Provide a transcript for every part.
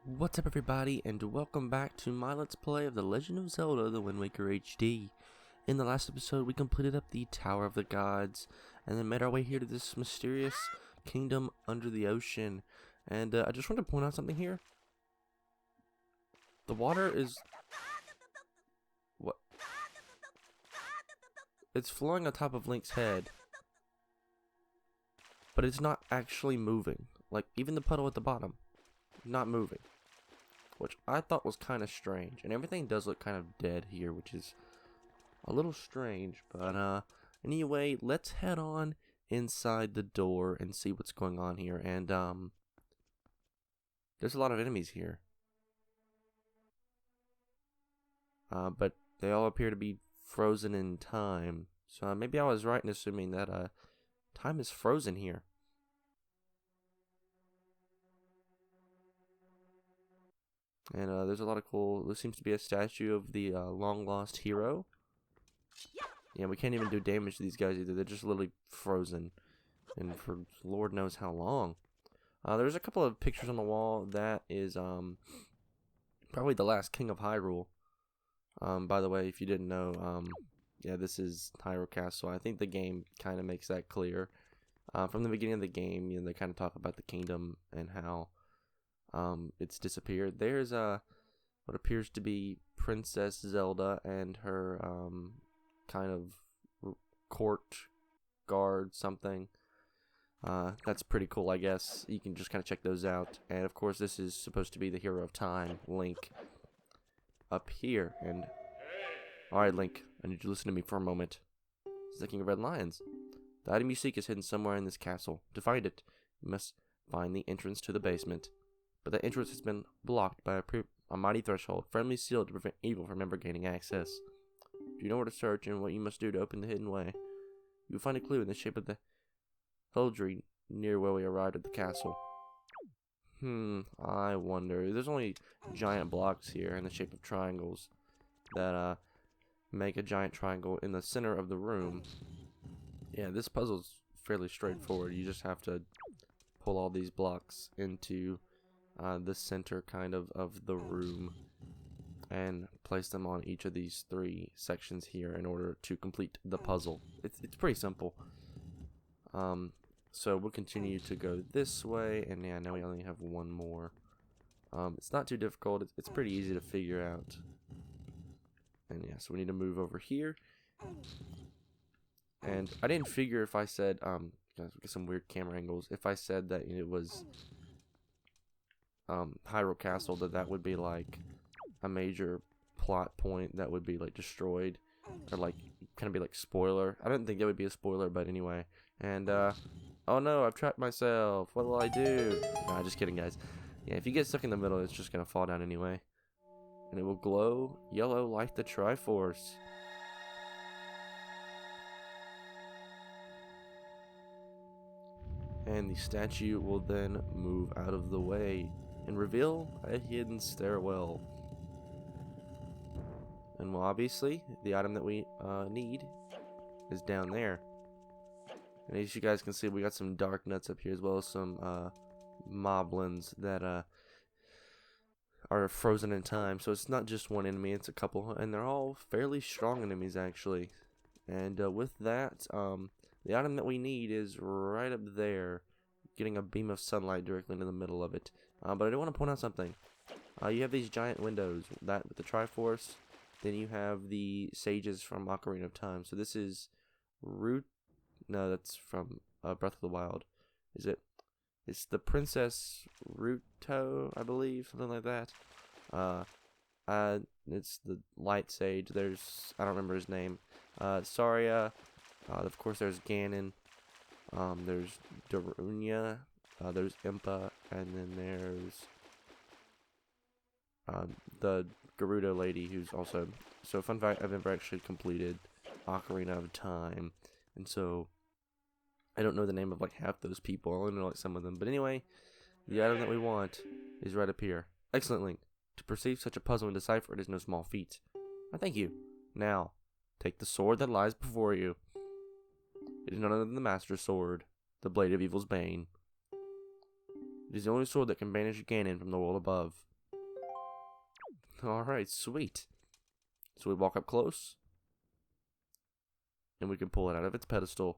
What's up everybody, and welcome back to my Let's Play of The Legend of Zelda, The Wind Waker HD. In the last episode, we completed up the Tower of the Gods, and then made our way here to this mysterious kingdom under the ocean. And I just want to point out something here. The water is... what? It's flowing on top of Link's head, but it's not actually moving. Like, even the puddle at the bottom, not moving. Which I thought was kind of strange, and everything does look kind of dead here, which is a little strange. But anyway, let's head on inside the door and see what's going on here. And there's a lot of enemies here, but they all appear to be frozen in time. So maybe I was right in assuming that time is frozen here. And there's a lot of cool... There seems to be a statue of the long-lost hero. Yeah, we can't even do damage to these guys either. They're just literally frozen. And for Lord knows how long. There's a couple of pictures on the wall. That is probably the last king of Hyrule. By the way, if you didn't know, yeah, this is Hyrule Castle. I think the game kind of makes that clear. From the beginning of the game, you know, they kind of talk about the kingdom and how... it's disappeared. There's what appears to be Princess Zelda and her kind of court guard something. That's pretty cool, I guess. You can just kind of check those out. And of course, this is supposed to be the hero of time, Link, up here. And alright, Link, I need you to listen to me for a moment. This is the King of Red Lions. The item you seek is hidden somewhere in this castle. To find it, you must find the entrance to the basement. But the entrance has been blocked by a mighty threshold, firmly sealed to prevent evil from ever gaining access. Do you know where to search and what you must do to open the hidden way? You will find a clue in the shape of the heraldry near where we arrived at the castle. I wonder. There's only giant blocks here in the shape of triangles that make a giant triangle in the center of the room. Yeah, this puzzle's fairly straightforward. You just have to pull all these blocks into the center kind of the room and place them on each of these three sections here in order to complete the puzzle. It's pretty simple. So we'll continue to go this way, and yeah, now we only have one more. It's not too difficult. It's pretty easy to figure out. And yeah, so we need to move over here. And I didn't figure if I said guys, we get some weird camera angles. If I said that it was Hyrule Castle, that would be like a major plot point that would be like destroyed, or like kind of be like spoiler. I don't think that would be a spoiler, but anyway. And oh no, I've trapped myself. What will I do? Nah, just kidding, guys. Yeah, if you get stuck in the middle, it's just gonna fall down anyway, and it will glow yellow like the Triforce. And the statue will then move out of the way and reveal a hidden stairwell. And well, obviously, the item that we need is down there. And as you guys can see, we got some dark nuts up here, as well as some moblins that are frozen in time. So it's not just one enemy, it's a couple, and they're all fairly strong enemies, actually. And with that, the item that we need is right up there, getting a beam of sunlight directly into the middle of it. But I do want to point out something. You have these giant windows, that with the Triforce. Then you have the sages from Ocarina of Time. So this is no, that's from Breath of the Wild. Is it? It's the Princess Ruto, I believe, something like that. It's the Light Sage. There's, I don't remember his name. Saria. Of course, there's Ganon. There's Darunia. There's Impa, and then there's the Gerudo lady, who's also... So, fun fact, I've never actually completed Ocarina of Time, and so I don't know the name of like half those people. I only know like some of them. But anyway, the item that we want is right up here. Excellent, Link. To perceive such a puzzle and decipher it is no small feat. I thank you. Now, take the sword that lies before you. It is none other than the Master Sword, the Blade of Evil's Bane. It is the only sword that can banish Ganon from the world above. Alright, sweet. So we walk up close. And we can pull it out of its pedestal.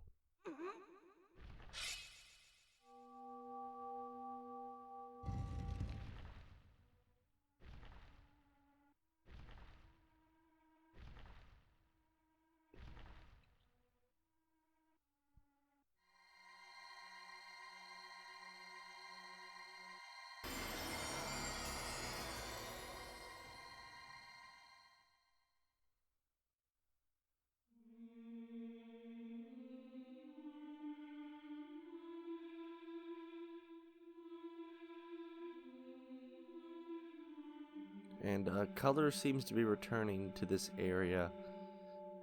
And color seems to be returning to this area.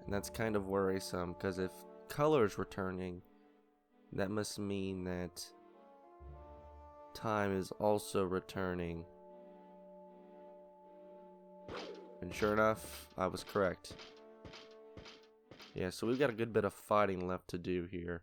And that's kind of worrisome, because if color is returning, that must mean that time is also returning. And sure enough, I was correct. Yeah, so we've got a good bit of fighting left to do here.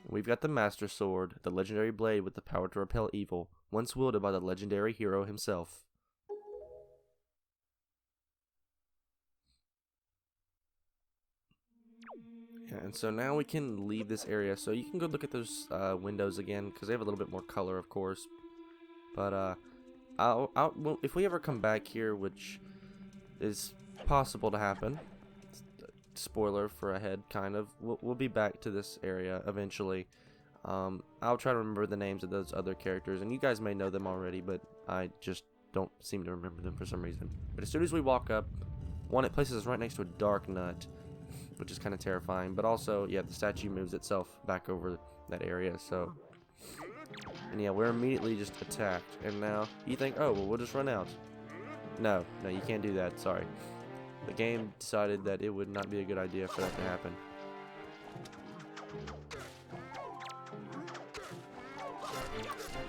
We've got the Master Sword, the legendary blade with the power to repel evil, once wielded by the legendary hero himself. Yeah, and so now we can leave this area. So you can go look at those windows again, because they have a little bit more color, of course. But well, if we ever come back here, which is possible to happen, spoiler for ahead, kind of, we'll be back to this area eventually. I'll try to remember the names of those other characters, and you guys may know them already, but I just don't seem to remember them for some reason. But as soon as we walk up, one, it places us right next to a dark nut, which is kind of terrifying, but also, yeah, the statue moves itself back over that area, so, and yeah, we're immediately just attacked. And now you think, oh, well, we'll just run out. No, you can't do that, sorry. The game decided that it would not be a good idea for that to happen.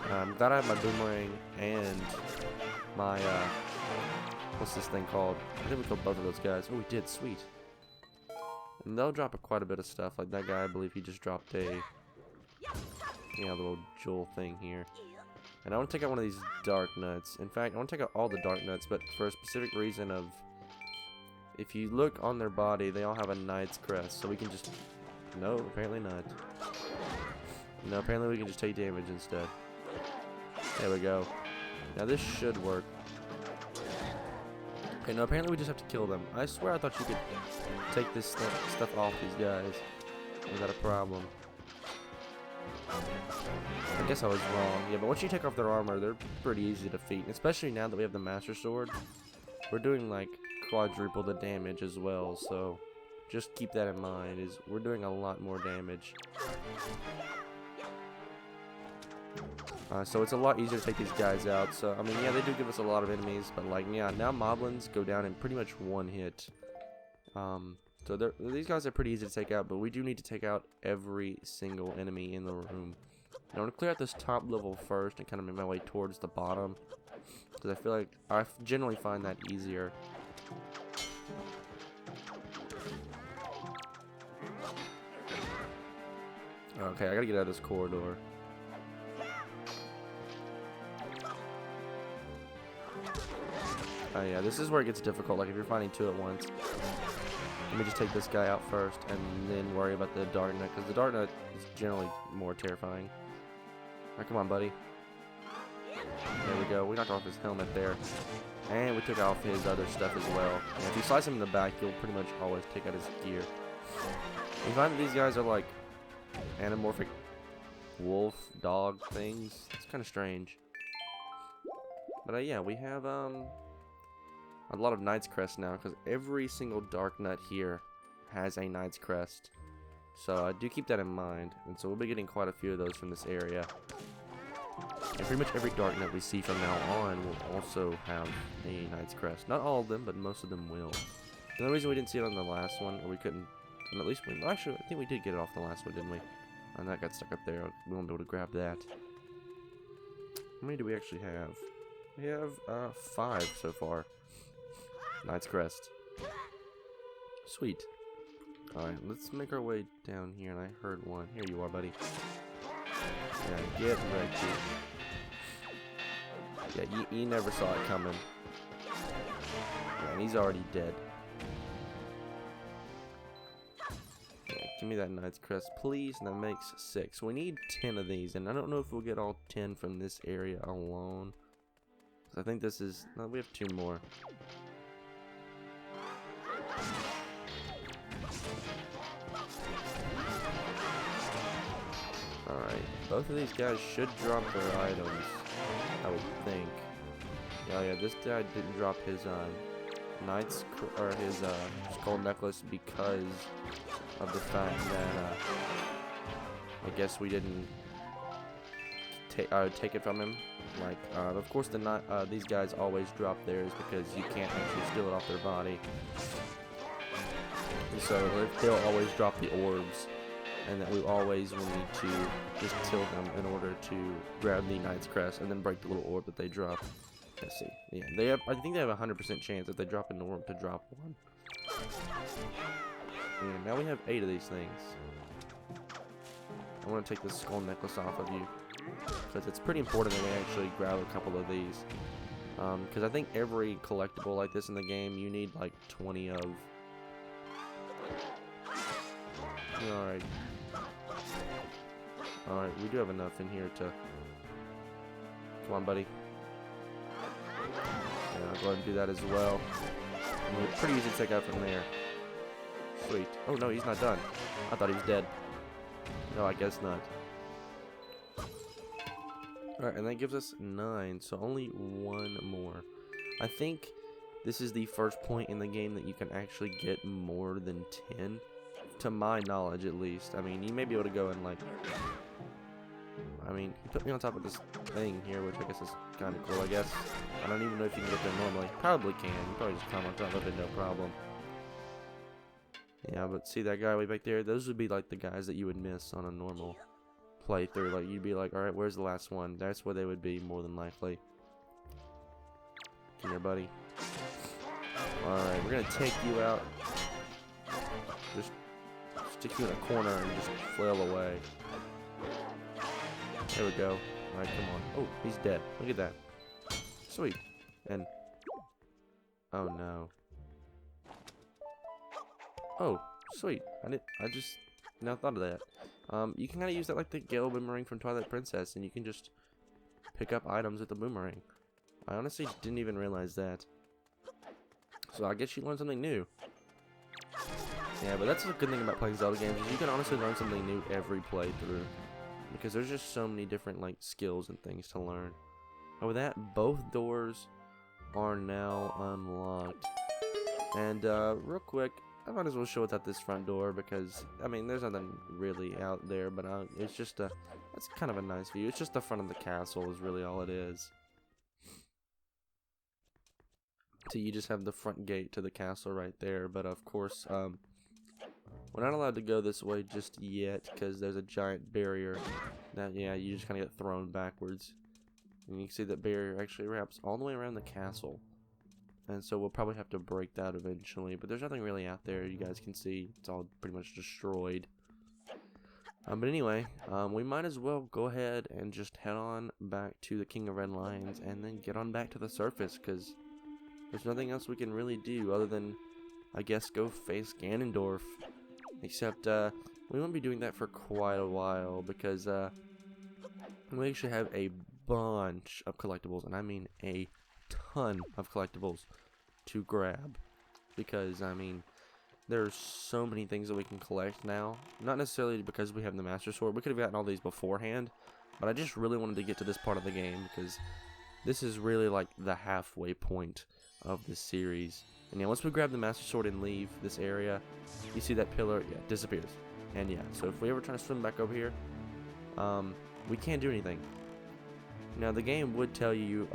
I'm glad I have my boomerang and my, what's this thing called? I think we killed both of those guys. Oh, we did, sweet. And they'll drop quite a bit of stuff. Like that guy, I believe he just dropped a, yeah, little jewel thing here. And I want to take out one of these dark nuts. In fact, I want to take out all the dark nuts, but for a specific reason of, if you look on their body, they all have a knight's crest. So we can just, no, apparently not. No, apparently we can just take damage instead. There we go. Now this should work. Okay, no, apparently we just have to kill them. I swear I thought you could take this stuff off these guys without a problem. I guess I was wrong. Yeah, but once you take off their armor, they're pretty easy to defeat. Especially now that we have the Master Sword. We're doing like quadruple the damage as well, so just keep that in mind, is we're doing a lot more damage. So it's a lot easier to take these guys out. So I mean, yeah, they do give us a lot of enemies, but like, yeah, now moblins go down in pretty much one hit. So these guys are pretty easy to take out, but we do need to take out every single enemy in the room. I want to clear out this top level first and kind of make my way towards the bottom, because I feel like I generally find that easier. Okay, I gotta get out of this corridor. Oh yeah, this is where it gets difficult, like if you're fighting two at once. Let me just take this guy out first, and then worry about the dark nut, because the dark nut is generally more terrifying. Alright, come on, buddy. There we go, we knocked off his helmet there. And we took off his other stuff as well. And if you slice him in the back, you'll pretty much always take out his gear. You find that these guys are like anamorphic wolf, dog things. It's kind of strange. But yeah, we have a lot of Knight's Crest now, because every single dark nut here has a Knight's Crest. So do keep that in mind. And so we'll be getting quite a few of those from this area. And pretty much every dark nut we see from now on will also have a Knight's Crest. Not all of them, but most of them will. The only reason we didn't see it on the last one, or we couldn't And at least we, actually, I think we did get it off the last one, didn't we? And that got stuck up there. We won't be able to grab that. How many do we actually have? We have 5 so far. Knight's Crest. Sweet. Alright, let's make our way down here, and I heard one. Here you are, buddy. Yeah, get right here. Yeah, you never saw it coming. Yeah, and he's already dead. Yeah, give me that Knight's Crest, please, and that makes 6. We need 10 of these, and I don't know if we'll get all 10 from this area alone. I think this is... No, we have 2 more. Alright, both of these guys should drop their items, I would think. Oh yeah, this guy didn't drop his his skull necklace because of the fact that I guess we didn't take it from him. Like, of course, these guys always drop theirs because you can't actually steal it off their body. And so they'll always drop the orbs, and that we always will need to just kill them in order to grab the Knight's Crest and then break the little orb that they drop. Let's see. Yeah, they have. I think they have a 100% chance if they drop an orb to drop one. And now we have 8 of these things. I want to take this skull necklace off of you because it's pretty important that we actually grab a couple of these. Because I think every collectible like this in the game, you need like 20 of. Alright. Alright, we do have enough in here to... Come on, buddy. Yeah, I'll go ahead and do that as well. And we're pretty easy to take out from there. Sweet. Oh, no, he's not done. I thought he was dead. No, I guess not. Alright, and that gives us 9, so only 1 more. I think this is the first point in the game that you can actually get more than 10. To my knowledge, at least. I mean, you may be able to go and, like... I mean, he put me on top of this thing here, which I guess is kind of cool, I guess. I don't even know if you can get there normally. Probably can. You probably just climb on top of it, no problem. Yeah, but see that guy way back there? Those would be, like, the guys that you would miss on a normal playthrough. Like, you'd be like, alright, where's the last one? That's where they would be, more than likely. Come here, buddy. Alright, we're gonna take you out. Just stick you in a corner and just flail away. There we go. Alright, come on. Oh, he's dead. Look at that. Sweet. And... oh, no. Oh, sweet. I just now thought of that. You can kind of use that like the Gale boomerang from Twilight Princess, and you can just pick up items with the boomerang. I honestly didn't even realize that. So I guess you learned something new. Yeah, but that's a good thing about playing Zelda games, is you can honestly learn something new every playthrough. Because there's just so many different like skills and things to learn. And with that, both doors are now unlocked. And real quick, I might as well show what's at this front door because, I mean, there's nothing really out there, but it's just it's kind of a nice view. It's just the front of the castle is really all it is. So you just have the front gate to the castle right there, but of course, we're not allowed to go this way just yet because there's a giant barrier that, yeah, you just kind of get thrown backwards. And you can see that barrier actually wraps all the way around the castle. And so we'll probably have to break that eventually, but there's nothing really out there. You guys can see it's all pretty much destroyed. But anyway, we might as well go ahead and just head on back to the King of Red Lions and then get on back to the surface because there's nothing else we can really do other than, I guess, go face Ganondorf. Except, we won't be doing that for quite a while because, we actually have a bunch of collectibles, and I mean a ton of collectibles to grab. Because, I mean, there's so many things that we can collect now. Not necessarily because we have the Master Sword. We could have gotten all these beforehand, but I just really wanted to get to this part of the game because this is really like the halfway point of this series. And yeah, once we grab the Master Sword and leave this area, you see that pillar, yeah, it disappears. And yeah, so if we ever try to swim back over here, we can't do anything. Now the game would tell you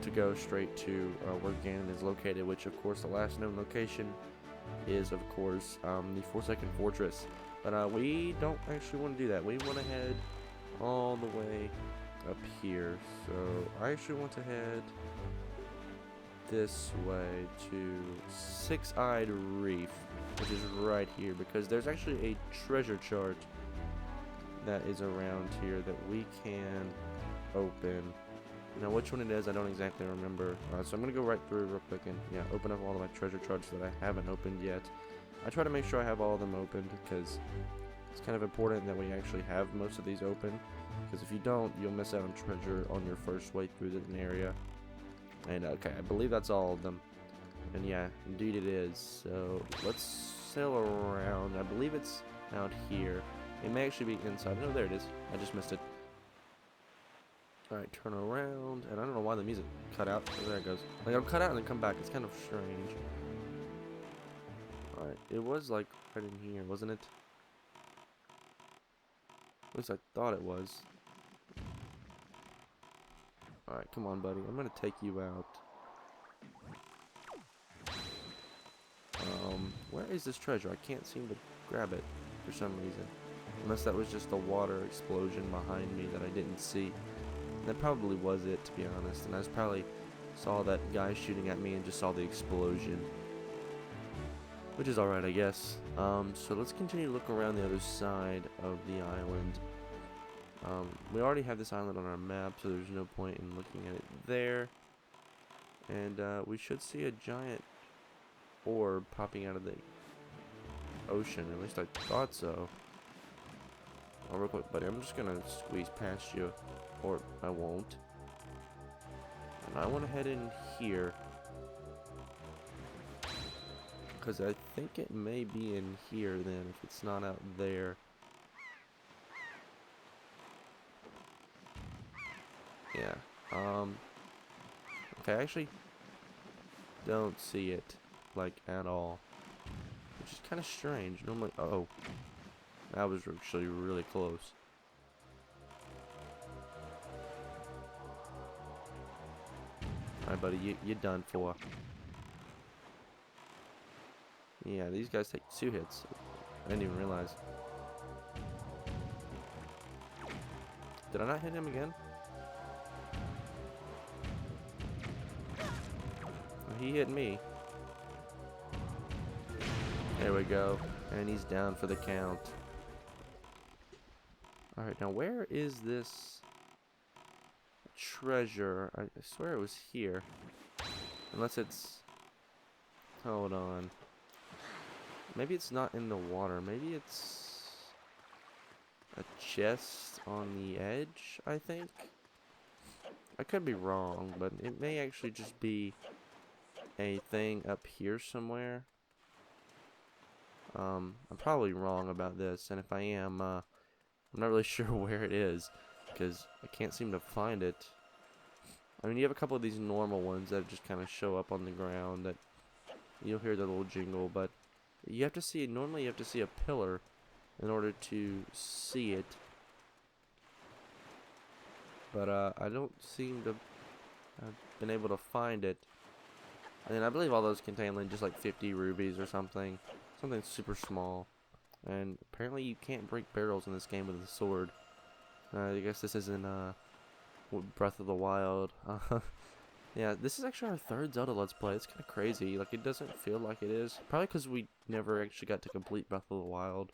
to go straight to where Ganon is located, which of course the last known location is, of course, the 4-second fortress. But we don't actually want to do that. We want to head all the way up here. So I actually want to head this way to Six-Eyed Reef, which is right here, because there's actually a treasure chart that is around here that we can open. Now which one it is I don't exactly remember, so I'm gonna go right through real quick and yeah, open up all of my treasure charts that I haven't opened yet. I try to make sure I have all of them opened because it's kind of important that we actually have most of these open, because if you don't, you'll miss out on treasure on your first way through the area. And okay, I believe that's all of them. And yeah, indeed it is. So let's sail around. I believe it's out here. It may actually be inside. No, there it is. I just missed it. Alright, turn around. And I don't know why the music cut out. Oh, there it goes. Like, I'll cut out and then come back. It's kind of strange. Alright, it was like right in here, wasn't it? At least I thought it was. Alright, come on, buddy. I'm gonna take you out. Where is this treasure? I can't seem to grab it for some reason. Unless that was just a water explosion behind me that I didn't see. That probably was it, to be honest. And I just probably saw that guy shooting at me and just saw the explosion. Which is alright, I guess. So let's continue to look around the other side of the island. We already have this island on our map, so there's no point in looking at it there. And we should see a giant orb popping out of the ocean. At least I thought so. Oh, real quick, buddy, I'm just gonna squeeze past you, or I won't. And I want to head in here, because I think it may be in here then, if it's not out there. Yeah, okay, I actually don't see it, like, at all, which is kind of strange. Normally, oh, that was actually really close. Alright, buddy, you're done for. Yeah, these guys take 2 hits. I didn't even realize. Did I not hit him again? He hit me. There we go. And he's down for the count. Alright, now where is this treasure? I swear it was here. Unless it's... Hold on. Maybe it's not in the water. Maybe it's a chest on the edge, I think? I could be wrong, but it may actually just be a thing up here somewhere. I'm probably wrong about this, and if I am, I'm not really sure where it is, because I can't seem to find it. I mean, you have a couple of these normal ones that just kind of show up on the ground that you'll hear the little jingle, but you have to see, normally you have to see a pillar in order to see it. But I don't seem to have been able to find it. And I believe all those contain like just like 50 rubies or something. Something super small. And apparently you can't break barrels in this game with a sword. I guess this isn't Breath of the Wild. Yeah, this is actually our 3rd Zelda Let's Play. It's kind of crazy. Like, it doesn't feel like it is. Probably because we never actually got to complete Breath of the Wild.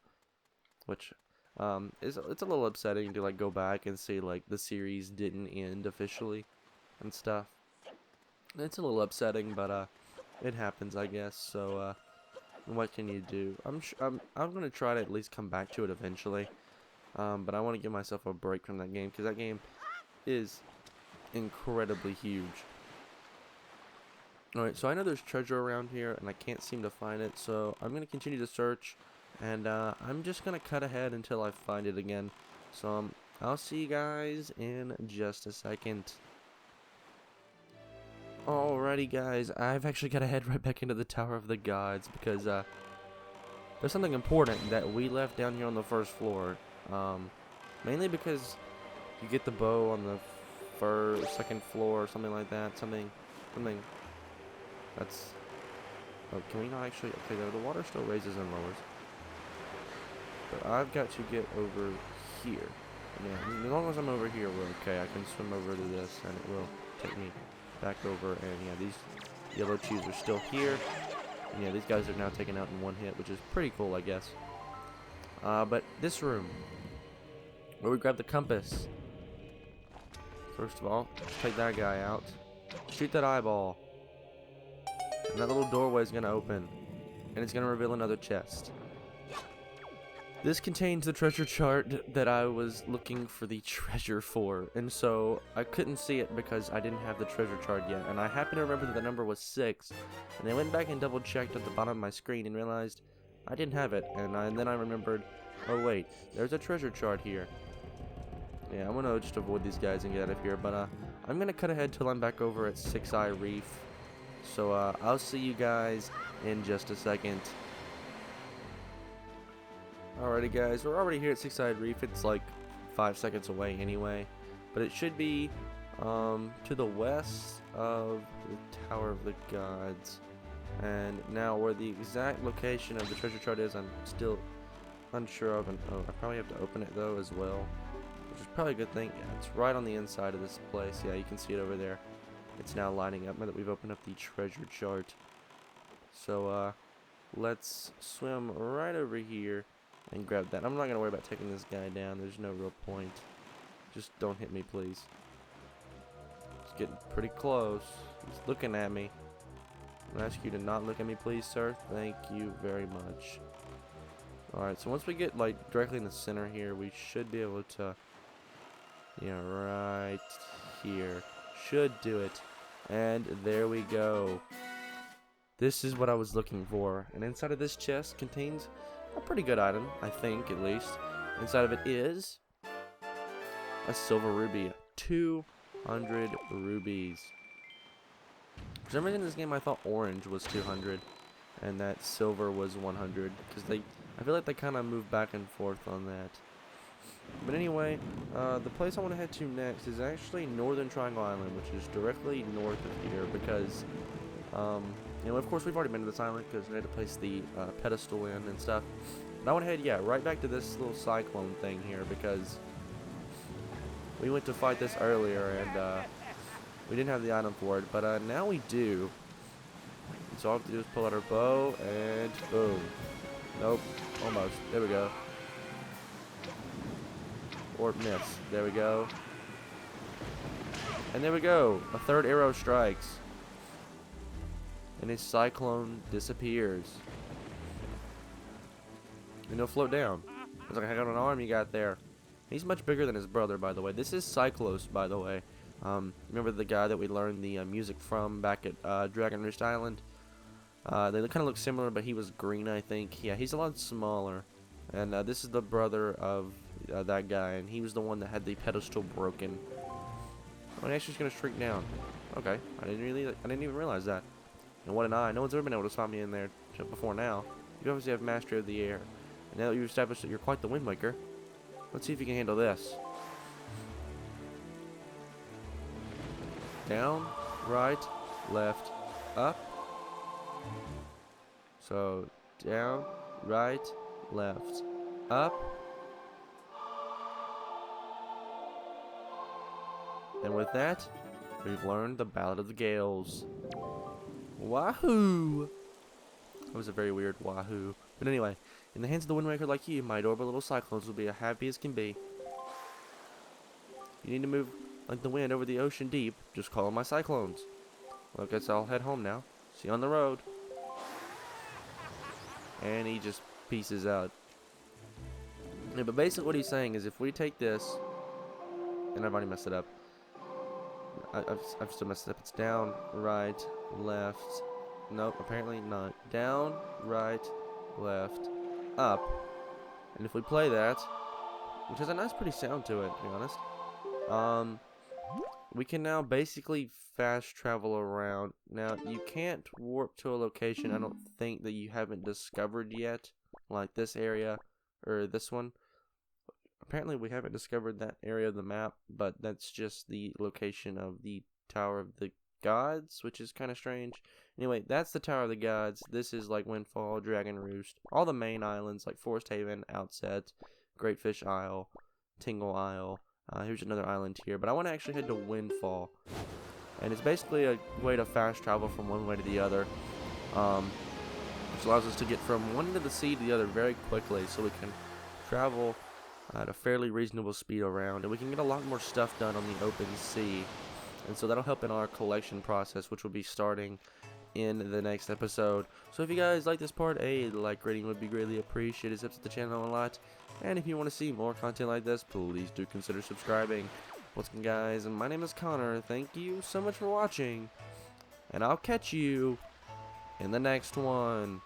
Which, it's a little upsetting to, like, go back and see, like, the series didn't end officially and stuff. It's a little upsetting, but, it happens, I guess. So, what can you do? I'm gonna try to at least come back to it eventually. But I want to give myself a break from that game, because that game is incredibly huge. Alright, so I know there's treasure around here, and I can't seem to find it, so I'm going to continue to search, and I'm just going to cut ahead until I find it again. So I'll see you guys in just a second. Alrighty guys, I've actually got to head right back into the Tower of the Gods, because there's something important that we left down here on the 1st floor. Mainly because you get the bow on the 2nd floor or something like that. Something that's Oh, can we not actually? Okay, the water still raises and lowers. But I've got to get over here. Yeah, as long as I'm over here, we're okay. I can swim over to this, and it will take me back over. And yeah, these yellow chews are still here. And yeah, these guys are now taken out in one hit, which is pretty cool, I guess. But this room, where we grab the compass. First of all, let's take that guy out. Shoot that eyeball. And that little doorway is going to open. And it's going to reveal another chest. This contains the treasure chart that I was looking for the treasure for. And so I couldn't see it because I didn't have the treasure chart yet. And I happened to remember that the number was 6. And I went back and double checked at the bottom of my screen and realized I didn't have it. And then I remembered, oh wait, there's a treasure chart here. Yeah, I'm going to just avoid these guys and get out of here. But I'm going to cut ahead till I'm back over at 6-Eye Reef. So I'll see you guys in just a second. Alrighty guys, we're already here at 6-Eye Reef. It's like 5 seconds away anyway. But it should be to the west of the Tower of the Gods. And now where the exact location of the treasure chart is, I'm still unsure of. And oh, I probably have to open it though as well. Which is probably a good thing. Yeah, it's right on the inside of this place. Yeah, you can see it over there. It's now lighting up now that we've opened up the treasure chart. So let's swim right over here and grab that. I'm not gonna worry about taking this guy down. There's no real point. Just don't hit me, please. It's getting pretty close. He's looking at me. I'm gonna ask you to not look at me, please, sir. Thank you very much. Alright, so once we get like directly in the center here, we should be able to, yeah, right here. Should do it. And there we go. This is what I was looking for. And inside of this chest contains a pretty good item, I think, at least. Inside of it is a silver ruby. 200 rubies. For some reason in this game I thought orange was 200 and that silver was 100, because I feel like they kind of move back and forth on that. But anyway, the place I want to head to next is actually Northern Triangle Island, which is directly north of here, because you know, of course we've already been to this island because we had to place the pedestal in and stuff. But I want to head, yeah, right back to this little cyclone thing here, because we went to fight this earlier and we didn't have the item for it, but now we do. So all we have to do is pull out our bow and boom. Nope, almost. There we go. Or miss. There we go. And there we go. A third arrow strikes. And his cyclone disappears. And he'll float down. It's like, I got an arm you got there. He's much bigger than his brother, by the way. This is Cyclos, by the way. Remember the guy that we learned the music from back at Dragon Roost Island? They kind of look similar, but he was green, I think. Yeah, he's a lot smaller. And this is the brother of that guy, and he was the one that had the pedestal broken. Oh, and actually, just gonna shrink down. Okay, I didn't even realize that. And what an eye! No one's ever been able to spot me in there before now. You obviously have mastery of the air. And now that you've established that you're quite the wind waker, let's see if you can handle this. Down, right, left, up. So down, right, left, up. And with that, we've learned the Ballad of the Gales. Wahoo! That was a very weird wahoo. But anyway, in the hands of the Wind Waker like you, my adorable little cyclones will be as happy as can be. You need to move like the wind over the ocean deep. Just call them my cyclones. Well, I guess I'll head home now. See you on the road. And he just pieces out. Yeah, but basically what he's saying is if we take this, and I've already messed it up. I've still messed it up. It's down, right, left. Nope, apparently not. Down, right, left, up. And if we play that, which has a nice pretty sound to it, to be honest, we can now basically fast travel around. Now, you can't warp to a location I don't think that you haven't discovered yet, like this area, or this one. Apparently we haven't discovered that area of the map, but that's just the location of the Tower of the Gods, which is kind of strange. Anyway, that's the Tower of the Gods. This is like Windfall, Dragon Roost, all the main islands like Forest Haven, Outset, Great Fish Isle, Tingle Isle. Here's another island here, but I want to actually head to Windfall, and it's basically a way to fast travel from one way to the other, which allows us to get from one end of the sea to the other very quickly, so we can travel at a fairly reasonable speed around, and we can get a lot more stuff done on the open sea, and so that'll help in our collection process, which will be starting in the next episode. So if you guys like this part, a like rating would be greatly appreciated. It helps the channel a lot, and if you want to see more content like this, please do consider subscribing. Once again, guys, my name is Connor. Thank you so much for watching, and I'll catch you in the next one.